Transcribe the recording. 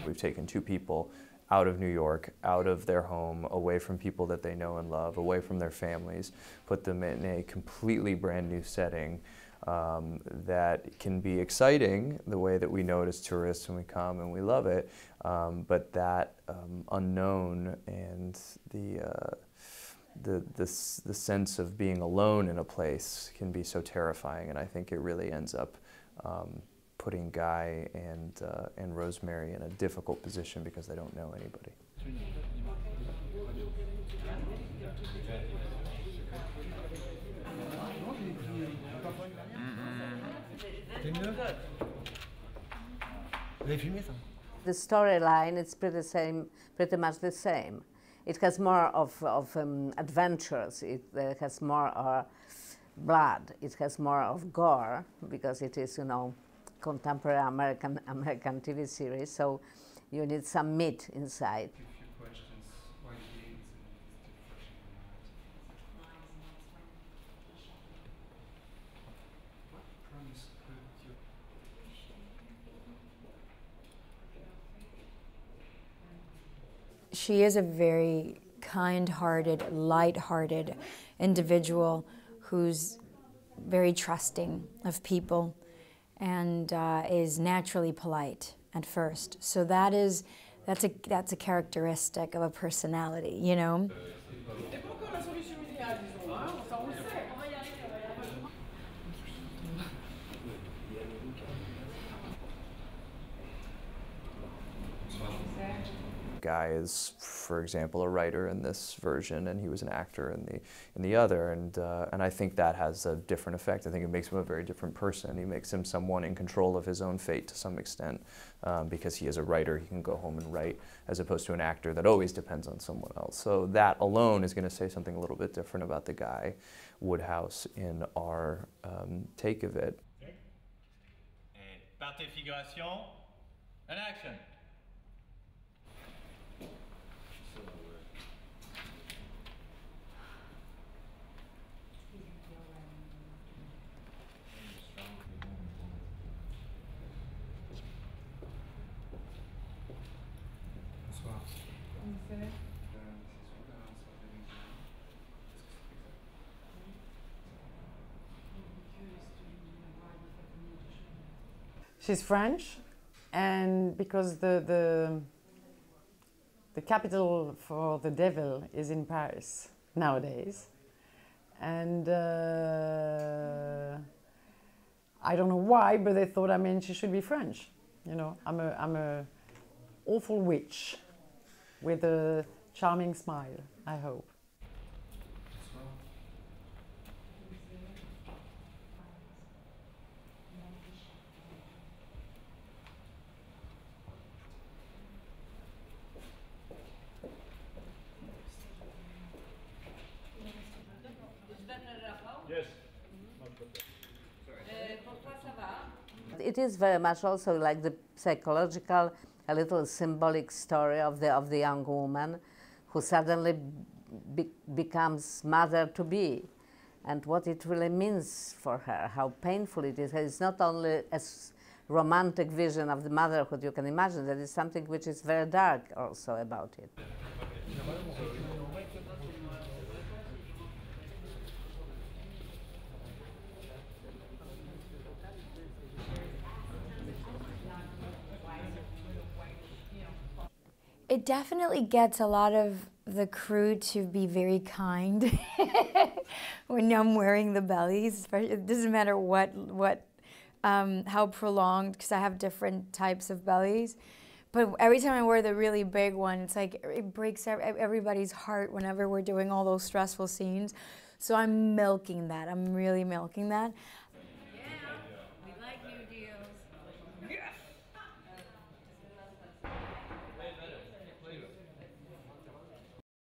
We've taken two people out of New York, out of their home, away from people that they know and love, away from their families, put them in a completely brand new setting that can be exciting the way that we know it as tourists when we come and we love it, but that unknown and the sense of being alone in a place can be so terrifying, and I think it really ends up putting Guy and Rosemary in a difficult position because they don't know anybody. The storyline is pretty much the same. It has more of adventures. It has more blood. It has more of gore because it is, you know, contemporary American TV series. So you need some meat inside. She is a very kind-hearted, light-hearted individual who's very trusting of people and is naturally polite at first. So that's a characteristic of a personality, you know. Guy is, for example, a writer in this version, and he was an actor in the other, and I think that has a different effect. I think it makes him a very different person. He makes him someone in control of his own fate to some extent, because he is a writer. He can go home and write, as opposed to an actor that always depends on someone else. So that alone is going to say something a little bit different about the Guy Woodhouse in our take of it. Et partie figuration, and action. She's French, and because the capital for the devil is in Paris nowadays, and I don't know why, but they thought, I mean, she should be French. You know, I'm a awful witch with a charming smile, I hope. Yes. It is very much also like the psychological, a little symbolic story of the young woman who suddenly becomes mother-to-be, and what it really means for her, how painful it is. It's not only a romantic vision of the motherhood you can imagine, there is something which is very dark also about it. It definitely gets a lot of the crew to be very kind when I'm wearing the bellies. It doesn't matter how prolonged, because I have different types of bellies. But every time I wear the really big one, it's like it breaks everybody's heart whenever we're doing all those stressful scenes. So I'm milking that. I'm really milking that.